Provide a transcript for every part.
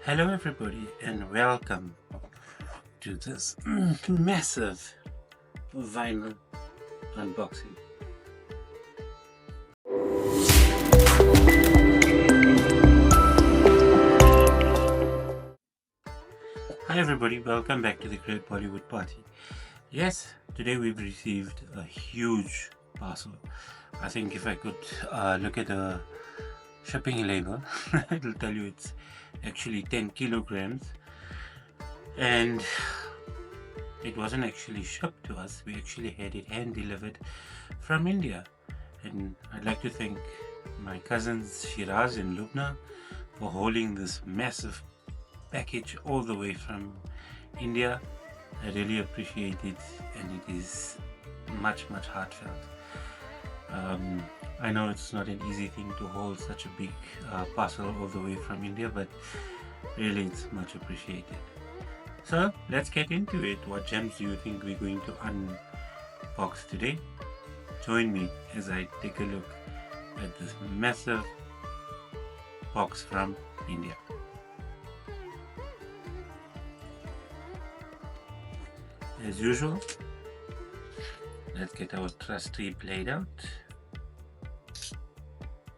Hello everybody and welcome to this massive vinyl unboxing. Hi everybody, welcome back to the Great Bollywood Party. Yes, today we've received a huge parcel. I think if I could look at the shipping label, it'll tell you it's actually 10 kilograms, and it wasn't actually shipped to us. We actually had it hand delivered from India, and I'd like to thank my cousins Shiraz and Lubna for holding this massive package all the way from India. I really appreciate it, and it is much heartfelt. I know it's not an easy thing to hold such a big parcel all the way from India, but really it's much appreciated. So let's get into it. What gems do you think we're going to unbox today? Join me as I take a look at this massive box from India. As usual, let's get our trusty blade out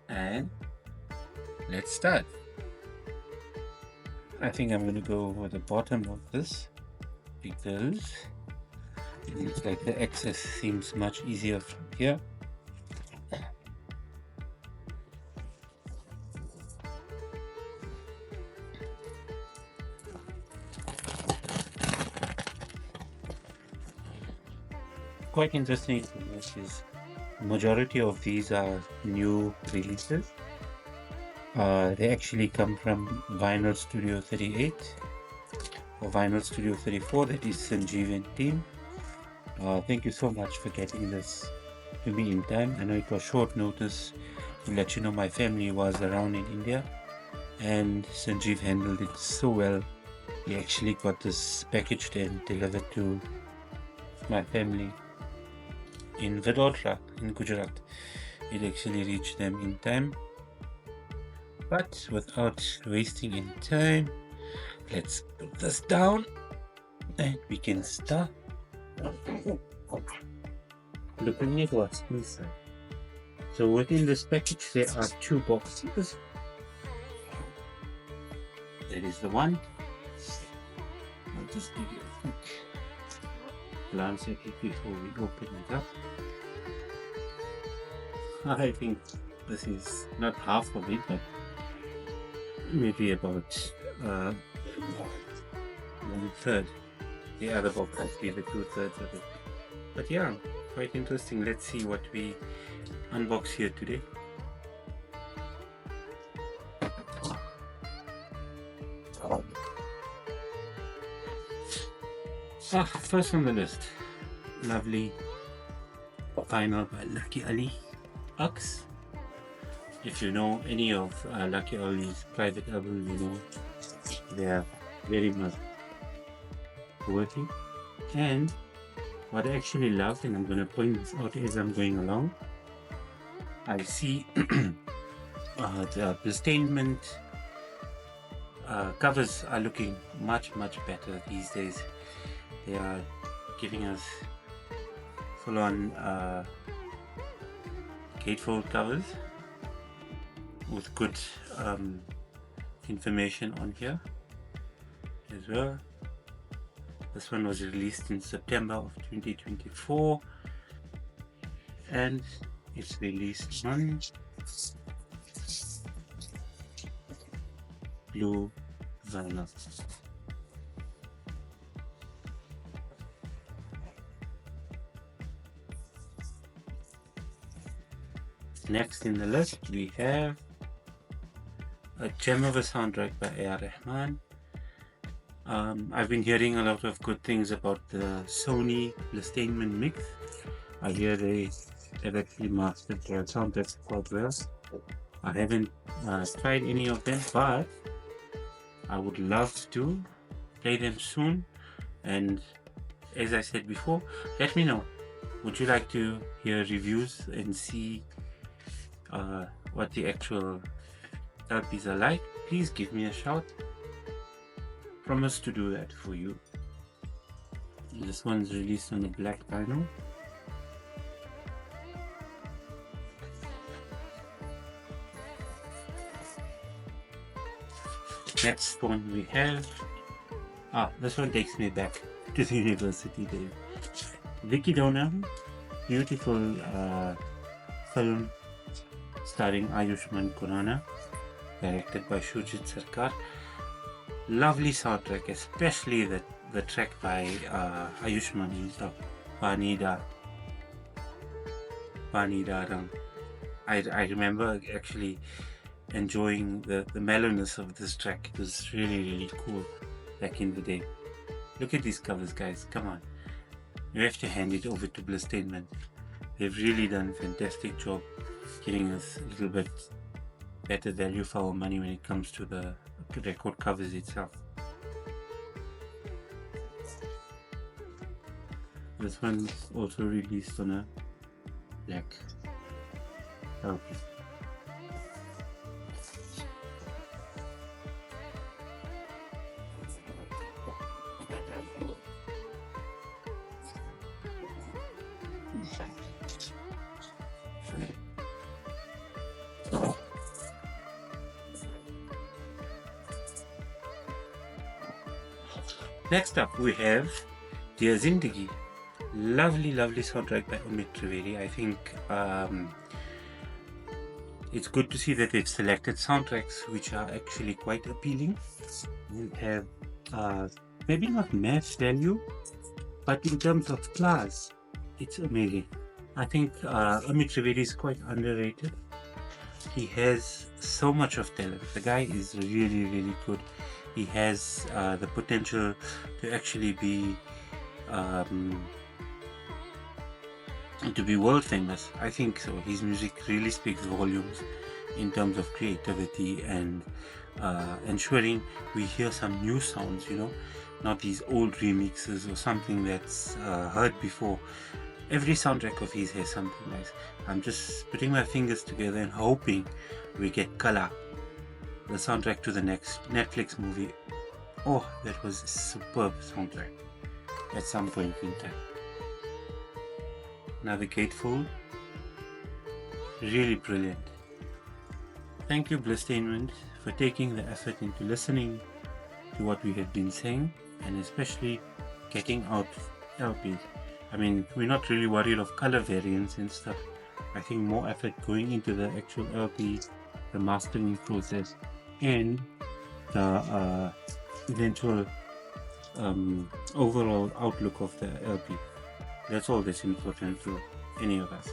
and let's start. I think I'm going to go over the bottom of this because it looks like the access seems much easier from here. Quite interesting is majority of these are new releases. They actually come from Vinyl Studio 38 or Vinyl Studio 34, that is Sanjeev and team. Thank you so much for getting this to me in time. I know it was short notice to let you know my family was around in India, and Sanjeev handled it so well. He actually got this packaged and delivered to my family in Vadodara in Gujarat. It actually reached them in time. But without wasting any time, let's put this down and we can start looking at what's inside. So within this package there are two boxes. That is the one. I'll just give you a quick glance at it before we open it up. I think this is not half of it, but maybe about 1/3. The other box must be the 2/3 of it. But yeah, quite interesting. Let's see what we unbox here today. First on the list, lovely vinyl by Lucky Ali Ux. If you know any of Lucky Ali's private albums, you know they are very much worthy. And what I actually love, and I'm going to point this out as I'm going along, I see the statement covers are looking much better these days. They are giving us full-on gatefold covers with good information on here as well. This one was released in September of 2024 and it's released on blue vinyl. Next in the list we have a gem of a soundtrack by A.R. Rahman. I've been hearing a lot of good things about the Sony Blistainment mix. I hear they have actually mastered their soundtracks quite well. I haven't tried any of them, but I would love to play them soon. And as I said before, let me know, would you like to hear reviews and see what the actual LPs are like? Please give me a shout. promise to do that for you. This one's released on a black vinyl. Next one we have, this one takes me back to the university days. Vicky Dona, beautiful film starring Ayushmann Khurrana, directed by Shujit Sarkar. Lovely soundtrack, especially the track by Ayushmann himself, Pani Daram. I remember actually enjoying the mellowness of this track. It was really cool back in the day. Look at these covers, guys, come on. You have to hand it over to Blistainment. They've really done a fantastic job giving us a little bit better value for our money when it comes to the record covers itself. This one's also released on a black LP. Next up we have Dear Zindagi. Lovely soundtrack by Amit Trivedi. I think it's good to see that they've selected soundtracks which are actually quite appealing and have maybe not mass value, but in terms of class, it's amazing. I think Amit Trivedi is quite underrated. He has so much of talent. The guy is really good. He has the potential to actually be world famous. I think so. His music really speaks volumes in terms of creativity and ensuring we hear some new sounds, you know, not these old remixes or something that's heard before. Every soundtrack of his has something nice. I'm just putting my fingers together and hoping we get Kala, the soundtrack to the next Netflix movie. Oh, that was a superb soundtrack at some point in time. Another gatefold, really brilliant. Thank you, Blistainment, for taking the effort into listening to what we have been saying and especially getting out LPs. I mean, we're not really worried of color variants and stuff. I think more effort going into the actual LP, the mastering process, and the eventual overall outlook of the LP. That's all that's important to any of us.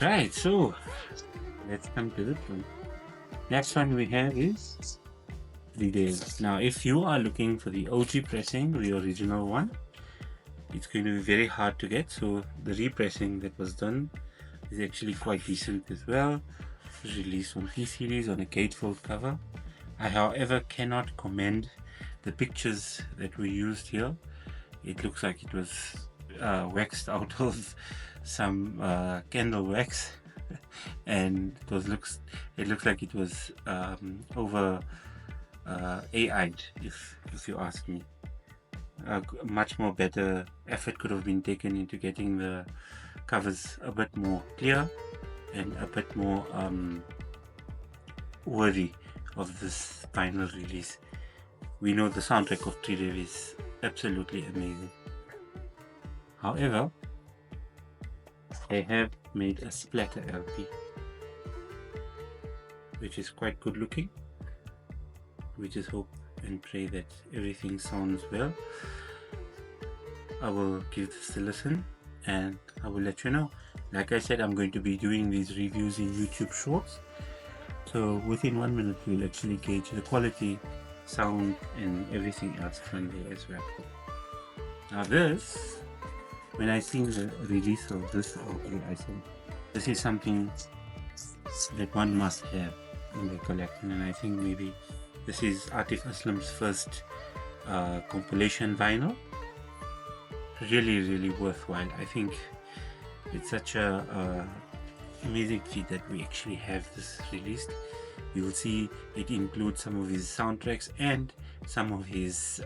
Right, so let's come to this one. Next one we have is the Days. Now, if you are looking for the OG pressing, the original one, it's going to be very hard to get. So the repressing that was done is actually quite decent as well. It was released on P-Series on a gatefold cover. I, however, cannot commend the pictures that were used here. It looks like it was waxed out of some candle wax, and it looks like it was over AI'd, if you ask me. Much more better effort could have been taken into getting the covers a bit more clear and a bit more worthy of this final release. We know the soundtrack of Tridev is absolutely amazing. However, they have made a splatter LP, which is quite good looking. We just hope and pray that everything sounds well. I will give this a listen and I will let you know. Like I said, I'm going to be doing these reviews in YouTube Shorts, so within 1 minute we'll actually gauge the quality, sound and everything else from there as well. Now this, when I seen the release of this LP, I said this is something that one must have in their collection, and I think maybe this is Atif Aslam's first compilation vinyl. Really worthwhile. I think it's such a amazing feat that we actually have this released. you will see it includes some of his soundtracks and some of his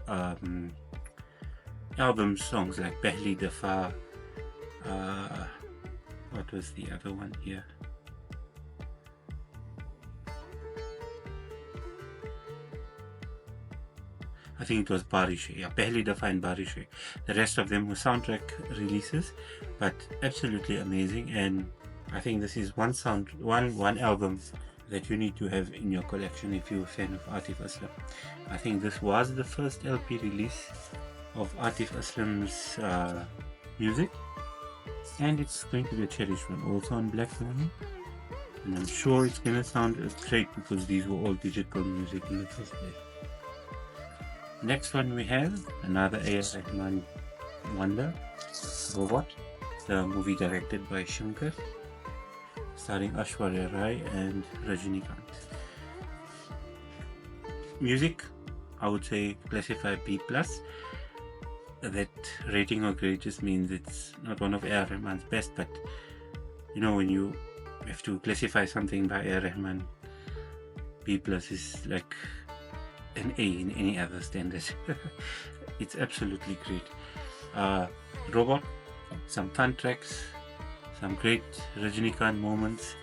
album songs like Pehli Dafa. What was the other one here? I think it was Barishe. Yeah, Pehli Dafa and Barishe. The rest of them were soundtrack releases, but absolutely amazing. And I think this is one album that you need to have in your collection if you're a fan of Atif Aslam. I think this was the first LP release of Atif Aslam's music, and it's going to be a cherished one, also on black vinyl. And I'm sure it's going to sound great because these were all digital music in the first place. Next one we have another A.R. Rahman wonder, Robot, the movie directed by Shankar, starring Aishwarya Rai and Rajinikanth. Music, I would say classify B+. That rating or grade just means it's not one of A.R. Rahman's best, but you know, when you have to classify something by A.R. Rahman, B+ is like an A in any other standard. It's absolutely great. Robot, some fun tracks, some great Rajinikanth moments,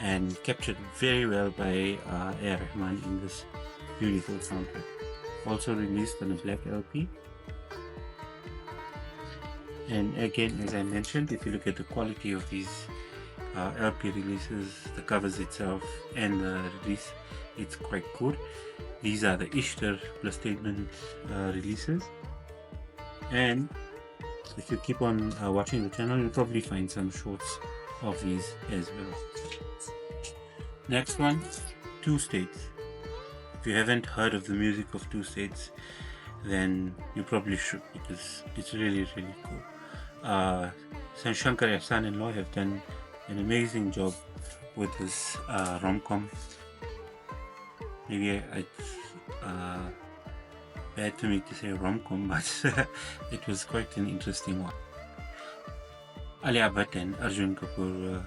and captured very well by A.R. Rahman in this beautiful soundtrack. Also released on a black LP. And again, as I mentioned, if you look at the quality of these LP releases, the covers itself and the release, it's quite good. These are the Ishtar plus statement releases, and if you keep on watching the channel, you'll probably find some shorts of these as well. Next one, Two States. If you haven't heard of the music of Two States, then you probably should, because it's really cool. Shankar and son-in-law have done an amazing job with this rom-com. Maybe it's bad to me to say rom-com, but it was quite an interesting one. Alia Bhatt and Arjun Kapoor were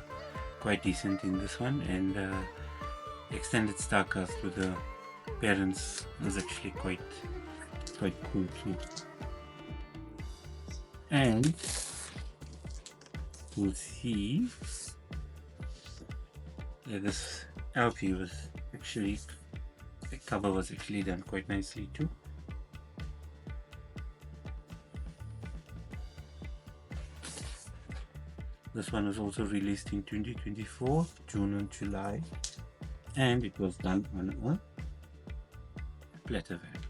quite decent in this one, and extended star cast with the parents was actually quite cool too. And we'll see that this LP was actually, the cover was actually done quite nicely too. This one was also released in 2024, June and July, and it was done on a platter van.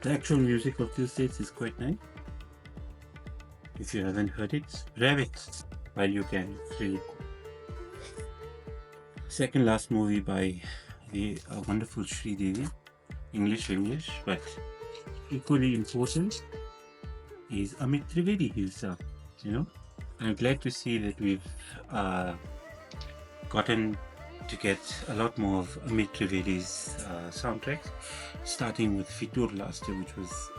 The actual music of Two States is quite nice. If you haven't heard it, grab it while you can. It's really cool. Second last movie by the wonderful Sri Devi, English, but equally important is Amit Trivedi himself. You know, I'm glad to see that we've gotten to get a lot more of Amit Trivedi's soundtracks, starting with Fitur last year, which was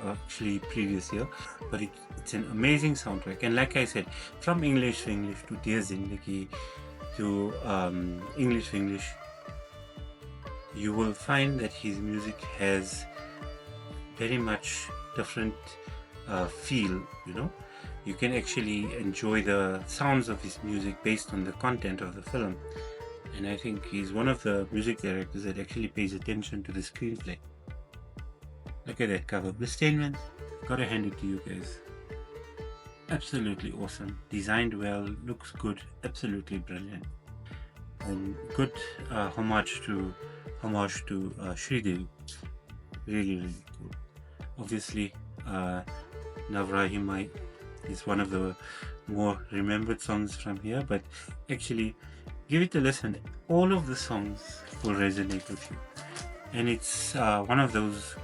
actually previous year, but it's an amazing soundtrack. And like I said, from English to Dear Zindagi to English, you will find that his music has very much different feel. You know, you can actually enjoy the sounds of his music based on the content of the film. And I think he's one of the music directors that actually pays attention to the screenplay. Look at that cover. Blistainment, gotta hand it to you guys. Absolutely awesome. Designed well, looks good, absolutely brilliant. And good homage to Sri Devi. Really cool. Obviously, Navrahimai is one of the more remembered songs from here, but actually give it a listen. All of the songs will resonate with you, and it's one of those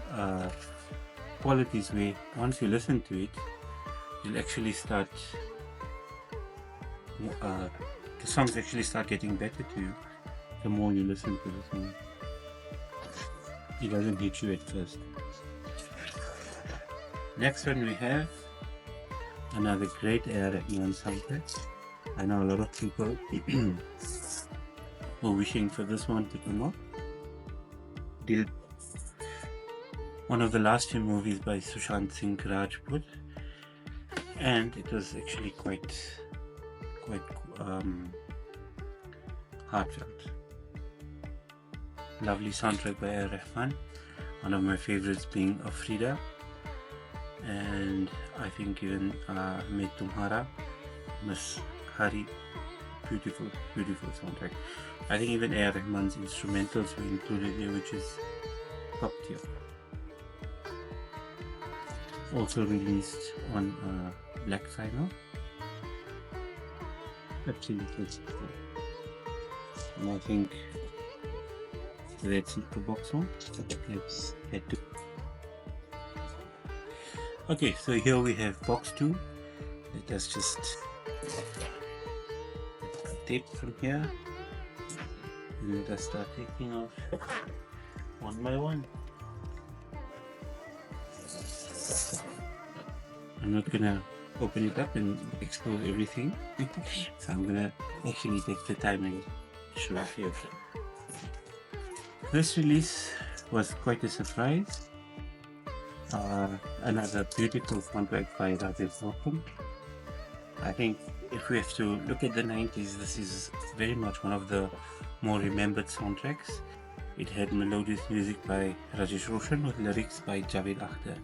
qualities where once you listen to it, you'll actually start the songs actually start getting better to you the more you listen to the song. It doesn't hit you at first. Next one we have another great AR Rahman soundtrack. I know a lot of people were wishing for this one to come out. One of the last few movies by Sushant Singh Rajput, and it was actually quite heartfelt. Lovely soundtrack by A. Rahman. One of my favorites being Afrida, and I think even Main Tumhara, Miss Hari. Beautiful soundtrack. I think even A. Rahman's instrumentals were included here, which is top tier. Also released on black vinyl. Absolutely. And I think that's the box one. Let's head to. Okay, so here we have box 2. Let us just tape from here and let us start taking off one by one. I'm not gonna open it up and expose everything, so I'm gonna actually take the time and show a few. This release was quite a surprise. Another beautiful soundtrack by Ortofon. I think if we have to look at the 90s, this is very much one of the more remembered soundtracks. It had melodious music by Rajesh Roshan with lyrics by Javed Akhtar.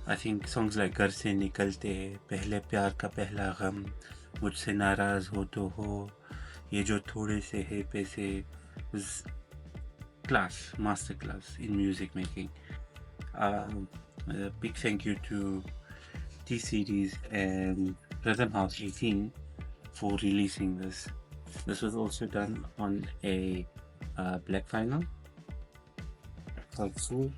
I think songs like Ghar Se Nikalte, Pehle Pyar Ka Pehla Gham, Mujhse Naraz Ho To Ho, Ye Jo Thode Se Hai Paise was masterclass in music making. A big thank you to T-Series and Rhythm House 18 for releasing this. This was also done on a black vinyl. Also,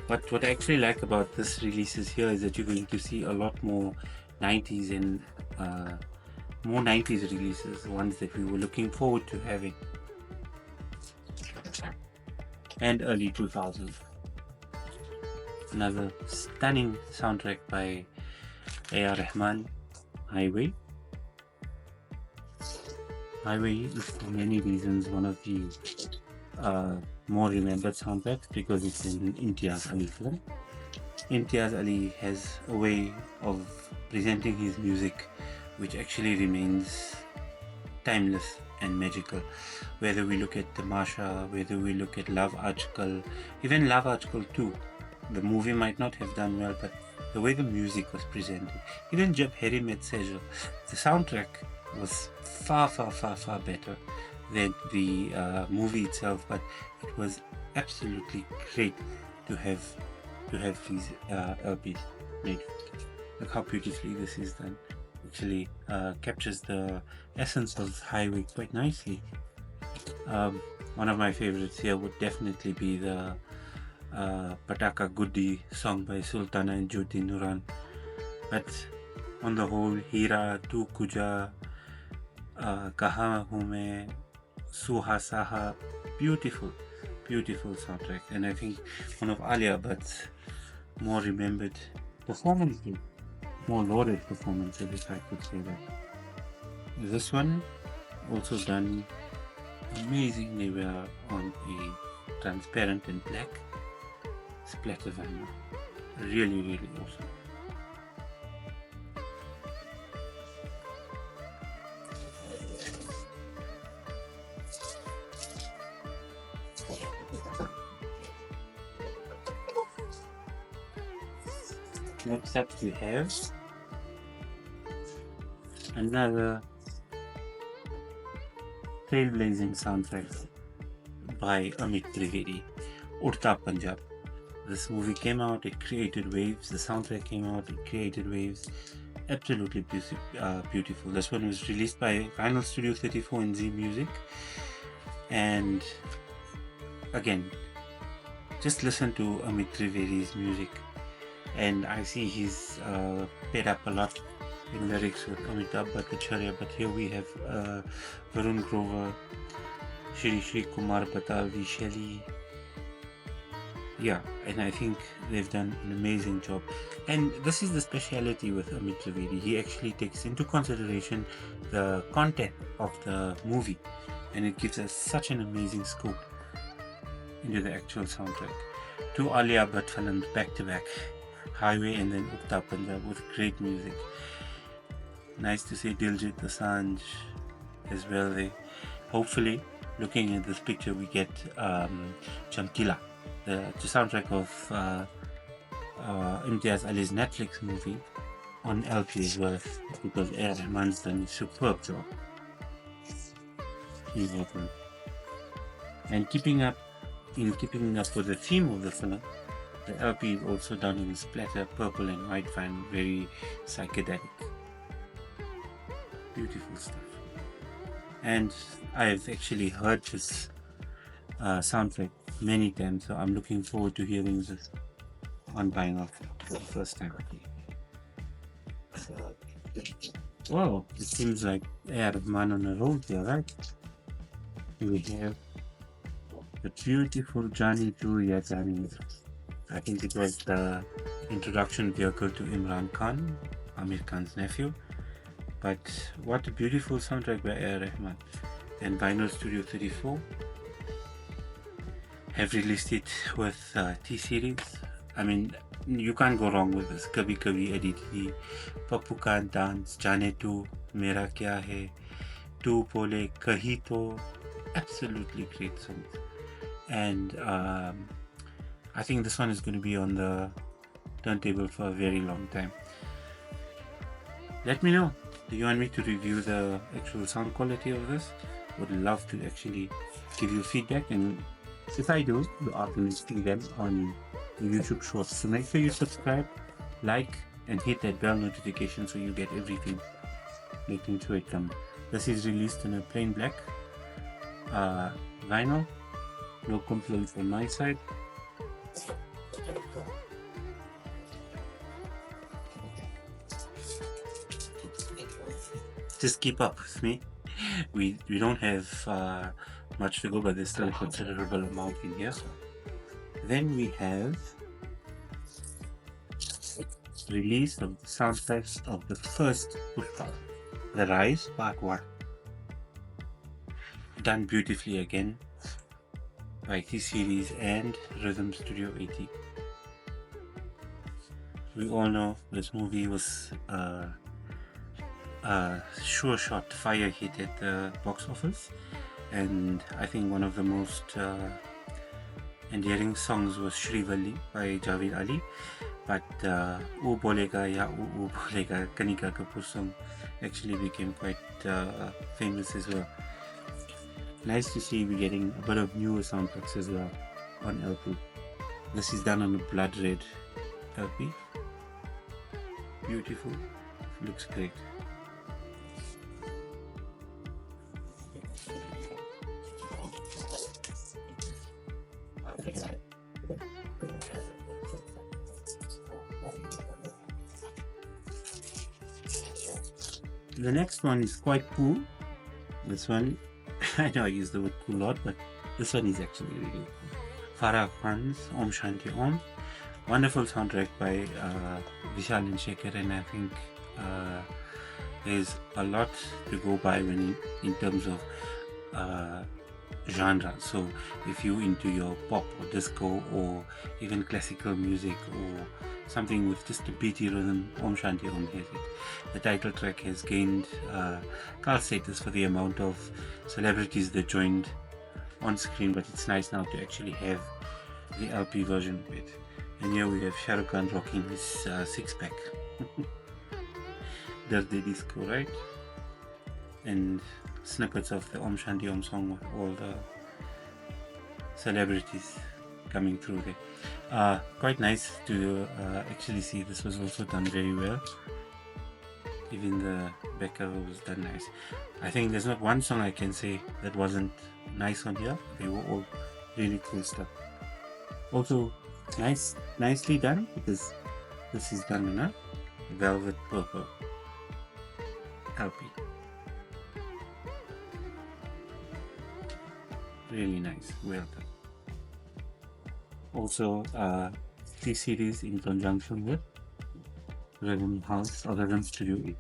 but what I actually like about this releases here is that you're going to see a lot more 90s and more 90s releases, ones that we were looking forward to having, and early 2000s. Another stunning soundtrack by A.R. Rahman, Highway. Highway is for many reasons one of the more remembered soundtracks because it's an Imtiaz Ali film. Imtiaz Ali has a way of presenting his music which actually remains timeless and magical. Whether we look at Tamasha, whether we look at Love Aajkal, even Love Aajkal 2, the movie might not have done well, but the way the music was presented, even Jab Harry Met Sejal, the soundtrack was far better than the movie itself, but it was absolutely great to have these LPs made. Look how beautifully this is done. Actually captures the essence of Highway quite nicely. One of my favorites here would definitely be the Pataka Guddi song by Sultana and Jyoti Nuran. But on the whole, Hira, Tu Kuja, Kaha Hu Main, Suha Saha, beautiful soundtrack. And I think one of Alia Bhatt's more remembered performances, more lauded performances, if I could say that. This one also done amazingly well on a transparent and black splatter vinyl. Really awesome. Next up we have another trailblazing soundtrack by Amit Trivedi, Urta Punjab. This movie came out, it created waves. The soundtrack came out, it created waves. Absolutely beautiful. This one was released by Vinyl Studio 34 and Z Music. And again, just listen to Amit Trivedi's music. And I see he's paired up a lot in lyrics with Amitabh Bhattacharya, but here we have Varun Grover, Shri Kumar Batavi, Shelley, Yeah, and I think they've done an amazing job. And this is the speciality with Amit Trivedi. He actually takes into consideration the content of the movie, and it gives us such an amazing scope into the actual soundtrack. Two Alia Bhatt films back to back, Highway and then Ukta Punjab, with great music. Nice to see Diljit Dosanjh as well there. Hopefully, looking at this picture, we get Chamkila, the soundtrack of Imtiaz Ali's Netflix movie, on LP as well, because A.R. Rahman's done a superb job. And keeping up with the theme of the film, the LP is also done in splatter purple and white vinyl, very psychedelic. Beautiful stuff. And I've actually heard this soundtrack many times, so I'm looking forward to hearing this on vinyl for the first time. Wow, it seems like A.R. Rahman on a roll here, right? We have the beautiful Jani Tu Ya Jani. I think it was the introduction vehicle to Imran Khan, Amir Khan's nephew. But what a beautiful soundtrack by A.R. Rahman. And Vinyl Studio 34 have released it with T-Series. I mean, you can't go wrong with this. Kabhi Kabhi Aditi, Pappu Ka Dance, Jane Tu, Mera Kya Hai, Tu Pole, Kahi To. Absolutely great songs. And I think this one is going to be on the turntable for a very long time. Let me know. Do you want me to review the actual sound quality of this? Would love to actually give you feedback, and if I do, I'll be listing them on YouTube Shorts. So make sure you subscribe, like, and hit that bell notification so you get everything making sure it comes. This is released in a plain black vinyl. No complaints on my side. Just keep up with me. We don't have much to go, but there's still a considerable amount in here. Then we have release of the soundtracks of the first Pushpa, The Rise Part 1. Done beautifully again by T-Series and Rhythm Studio 80. We all know this movie was sure shot fire hit at the box office, and I think one of the most endearing songs was Shrivalli by Javed Ali, but O Bolega Ya O Bolega, Kanika Kapoor song, actually became quite famous as well. Nice to see we're getting a bit of newer soundtracks as well on LP. This is done on a blood red LP. Beautiful, looks great. The next one is quite cool. This one, I know I use the word cool a lot, but this one is actually really cool. Farah Khan's Om Shanti Om. Wonderful soundtrack by Vishal and Shekhar, and I think there's a lot to go by when in terms of genre. So if you're into your pop or disco or even classical music or something with just a beaty rhythm, Om Shanti Om has it. The title track has gained cult status for the amount of celebrities that joined on screen, but it's nice now to actually have the LP version of it. And here we have Shah Rukh Khan rocking his six-pack. There's the disco, right? And snippets of the Om Shanti Om song with all the celebrities coming through there. Quite nice to actually see this was also done very well. Even the back cover was done nice. I think there's not one song I can say that wasn't nice on here. They were all really cool stuff. Also nicely done, because this is done in a velvet purple LP. Really nice, well done. Also T-Series in conjunction with Rhythm House or Rhythm Studio 8.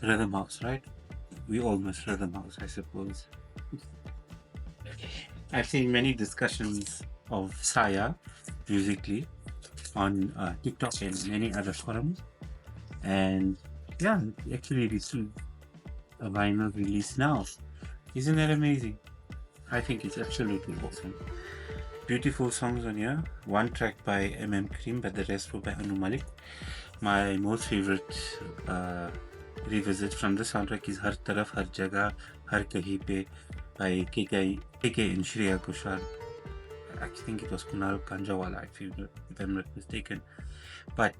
Rhythm House, right? We all miss Rhythm House, I suppose. I've seen many discussions of Saya musically on TikTok and many other forums, and yeah, actually received a vinyl release now. Isn't that amazing? I think it's absolutely awesome. Beautiful songs on here. One track by Cream, but the rest were by Anu Malik. My most favorite revisit from the soundtrack is Har Taraf Har Jagah Har Kahi Pe by KK and Shreya Ghoshal. I think it was Kunal Kanjawala, if I'm not mistaken. But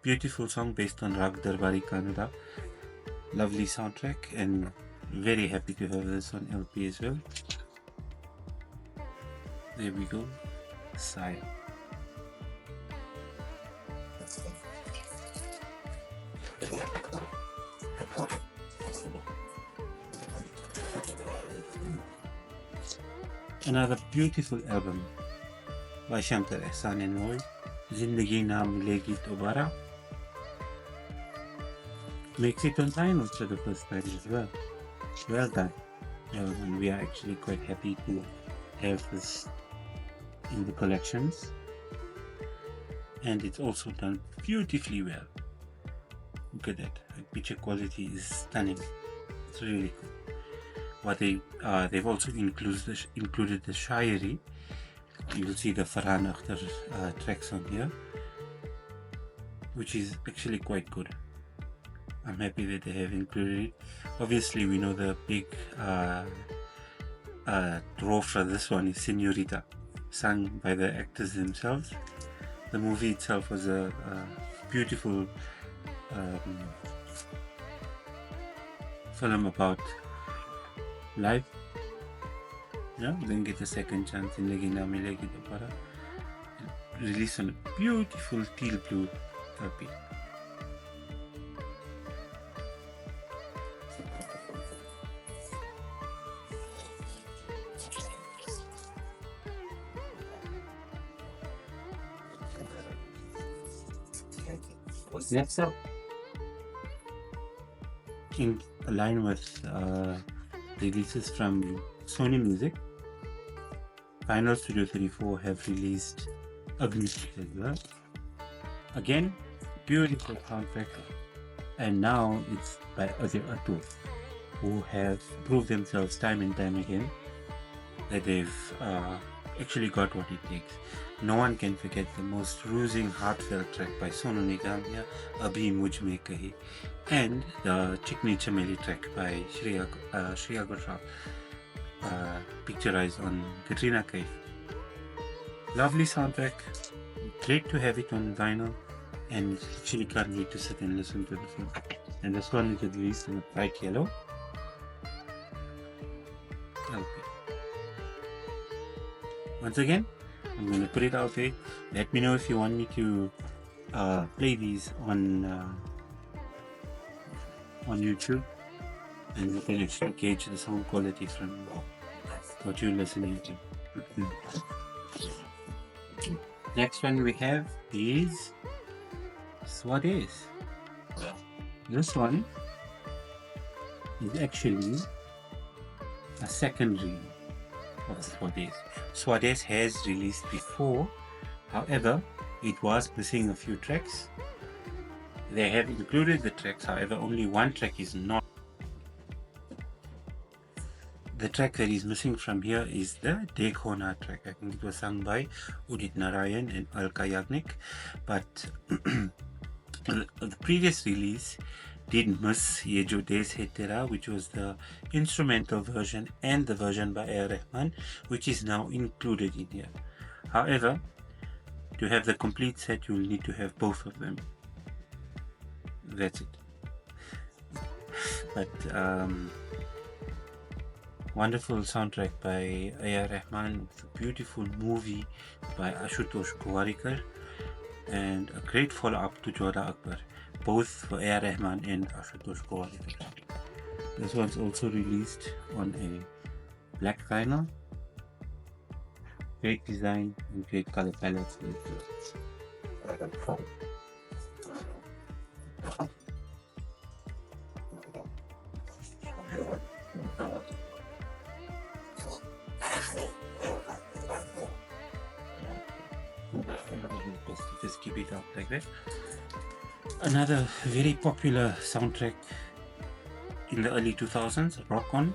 beautiful song based on Rag Darbari Kannada. Lovely soundtrack, and very happy to have this on LP as well. There we go. Saya. Another beautiful album by Shankar Ehsaan and Roy, Zindagi Na Milegi Dobara. Makes it on vinyl for the first time as well. Well done. And we are actually quite happy to have this in the collections. And it's also done beautifully well. Look at that. The picture quality is stunning. It's really cool. What they've also included the Shairi. You will see the Farhan Akhtar tracks on here, which is actually quite good. I'm happy that they have included it. Obviously, we know the big draw for this one is Señorita, sung by the actors themselves. The movie itself was a beautiful film about life. Yeah, then get a second chance in Zindagi Na Milegi Dobara. Released on a beautiful teal blue LP. Next up, in line with releases from Sony Music, Vinyl Studio 34 have released Agnistic as well. Again, beautiful soundtrack, and now it's by Ajay Atul, who have proved themselves time and time again that they've actually got what it takes. No one can forget the most rousing, heartfelt track by Sonu Nigam here, Abhi Mujh Mein Kahi, and the Chikni Chameli track by Shreya Ghoshal, picturized on Katrina Kaif. Lovely soundtrack, great to have it on vinyl, and actually can't wait to sit and listen to the film. And this one is released in a bright yellow LP. Once again, I'm going to put it out there. Let me know if you want me to play these on YouTube, and you can actually gauge the sound quality from what you're listening to. Next one we have is Swades. This one is actually a secondary of Swades. Swades has released before, however, it was missing a few tracks. They have included the tracks, however, only one track is not. The track that is missing from here is the Dekho Na track. I think it was sung by Udit Narayan and Alka Yagnik, but the previous release did miss Ye Jo Des Hai Tera, which was the instrumental version, and the version by A.R. Rahman, which is now included in here. However, to have the complete set, you will need to have both of them. That's it. But wonderful soundtrack by A.R. Rahman, with a beautiful movie by Ashutosh Gowarikar, and a great follow-up to Joda Akbar, both for A.R. Rahman and Ashutosh Gowarikar. This one's also released on a black vinyl, Great design and great color palette. Just keep it up like that. Another very popular soundtrack in the early 2000s, Rock On,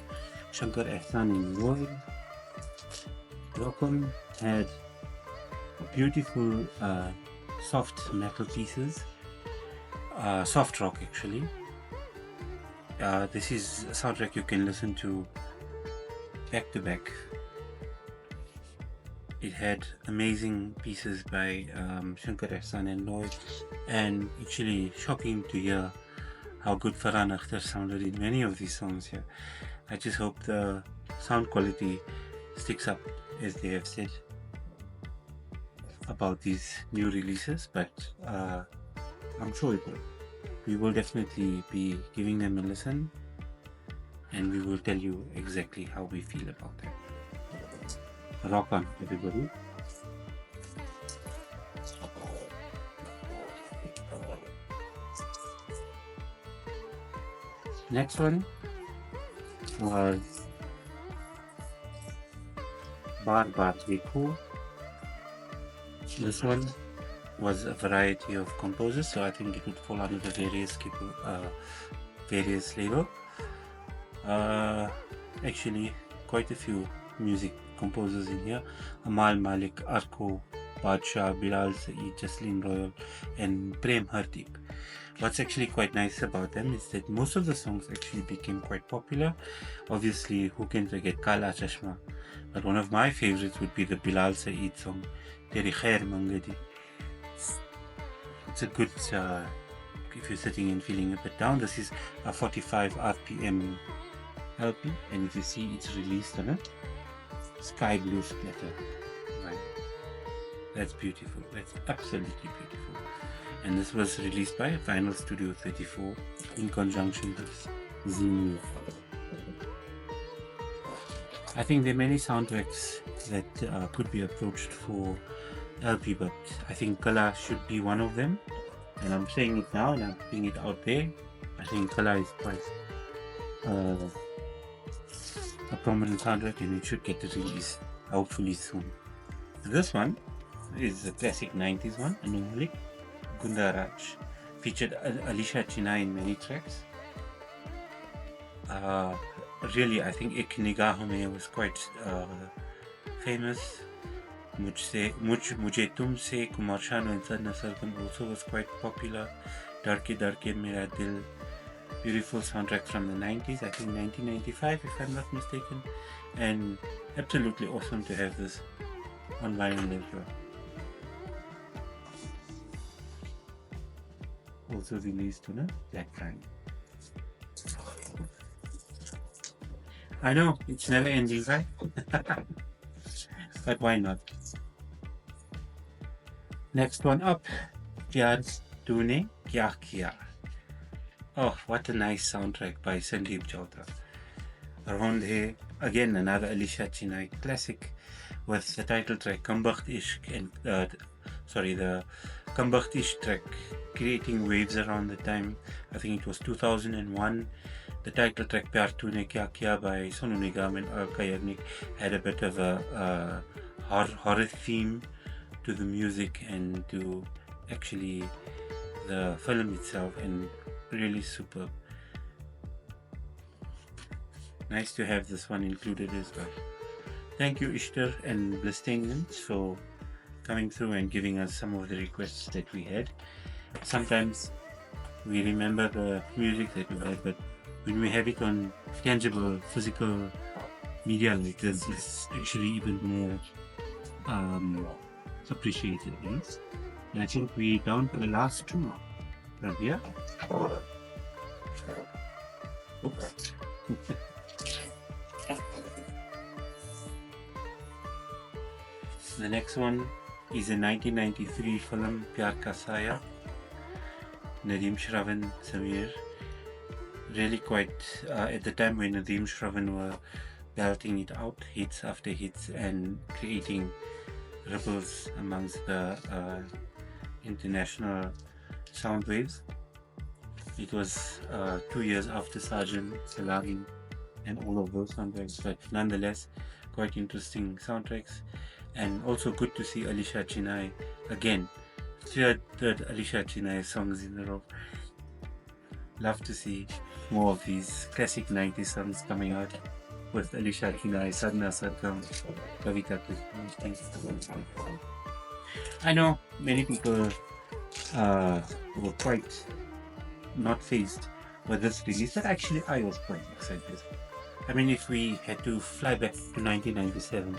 Shankar Ehsaan and Lloyd. Rock On had beautiful soft metal pieces, soft rock actually. This is a soundtrack you can listen to back to back. It had amazing pieces by Shankar Ehsaan and Lloyd, and actually shocking to hear how good Farhan Akhtar sounded in many of these songs here. I just hope the sound quality sticks up, as they have said about these new releases, but I'm sure it will. We will definitely be giving them a listen, and we will tell you exactly how we feel about them. Rock on, everybody. Next one was Baar Baar Dekho. This one was a variety of composers, so I think it would fall under the various label. Actually, quite a few music composers in here: Amal Malik, Arko, Badshah, Bilal Saeed, Jasleen Royal, and Prem Hardeep. What's actually quite nice about them is that most of the songs actually became quite popular. Obviously, who can forget Kala Chashma? But one of my favorites would be the Bilal Saeed song, Teri Khair Mangadi. It's a good, if you're sitting and feeling a bit down. This is a 45 RPM LP, and if you see it's released on it, sky blue splatter. Right. That's beautiful. That's absolutely beautiful. And this was released by Vinyl Studio 34 in conjunction with Zemu. I think there are many soundtracks that could be approached for LP, but I think Kala should be one of them. And I'm saying it now and I'm putting it out there. I think Kala is quite a prominent soundtrack, and it should get a release hopefully soon. This one is a classic 90s one, Anomaly, Gunda Raj. Featured Alisha China in many tracks. Really, I think Ek Nigaah Mein was quite famous. Mujhe Tumse, Kumar Sanu and Sadna Sargam also was quite popular. Darke Darke Mera Dil, beautiful soundtrack from the 90s, I think 1995 if I'm not mistaken, and absolutely awesome to have this on vinyl as well. Also released on a Black Friday. I know, it's never ending, right? But why not? Next one up, Pyar Tune Kya Kiya. Oh, what a nice soundtrack by Sandeep Chowdhury. Around here, again another Alisha Chennai classic with the title track Kambakht Ishq, and the Kambakht Ishq track creating waves around the time. I think it was 2001. The title track Pyar Tune Kya Kiya by Sonu Nigam and Alka Yagnik had a bit of a horror theme to the music and to actually the film itself, and really superb. Nice to have this one included as well. Thank you Ishtar and Blistengans for coming through and giving us some of the requests that we had. Sometimes we remember the music that we had, but when we have it on tangible physical media like this, it's actually even more appreciated. Yes? And I think we're down to the last two from here. Oops. The next one is a 1993 film, Pyar Ka Saya, Nadeem Shravan, Samir. Really quite, at the time when Nadeem Shravan were belting it out, hits after hits, and creating ripples amongst the international sound waves. It was 2 years after Sergeant Salami and all of those soundtracks, but nonetheless quite interesting soundtracks. And also good to see Alisha Chinay again, third Alisha Chinay songs in a row. Love to see more of these classic 90s songs coming out with Alisha Chinay, Sadhna Sargam, Kavita Krishnan. I know many people were quite not phased with this release, but actually I was quite excited. I mean, if we had to fly back to 1997,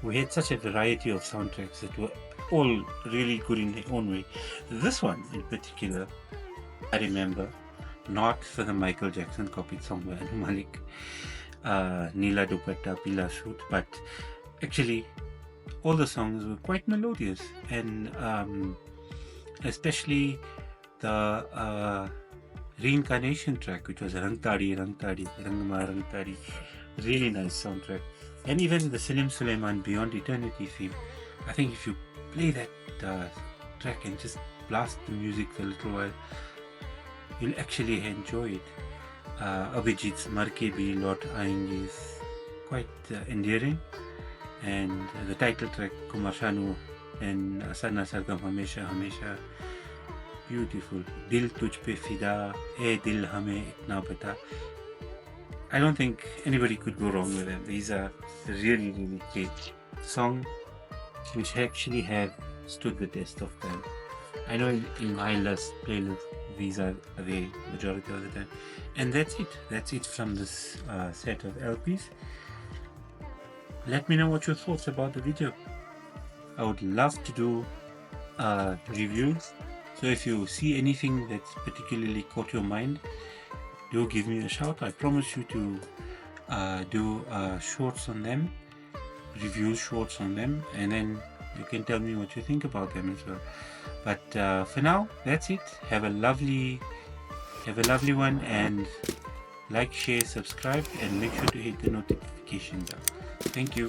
we had such a variety of soundtracks that were all really good in their own way. This one in particular, I remember, not for the Michael Jackson copied song by Anu Malik, Neela Dupatta Pila Suit, but actually all the songs were quite melodious, and especially the reincarnation track, which was Rang Tadi, Rangma Rang Tadi, really nice soundtrack. And even the Salim Sulaiman Beyond Eternity theme, I think if you play that track and just blast the music for a little while, you'll actually enjoy it. Abhijit's Mar Ke Bhi Laut Aayenge is quite endearing, and the title track Kumar Sanu and Sadhna Sargam Hamesha Hamesha, beautiful. Dil Tujh Pe Fida, Hey Dil Hame Itna Bata. I don't think anybody could go wrong with them. These are really, really great songs which actually have stood the test of time. I know in my last playlist these are the majority of the time. And that's it from this set of LPs. Let me know what your thoughts about the video. I would love to do reviews. So if you see anything that's particularly caught your mind, do give me a shout. I promise you to do shorts on them, review shorts on them, and then you can tell me what you think about them as well. But for now, that's it. Have a lovely one, and like, share, subscribe, and make sure to hit the notification bell. Thank you.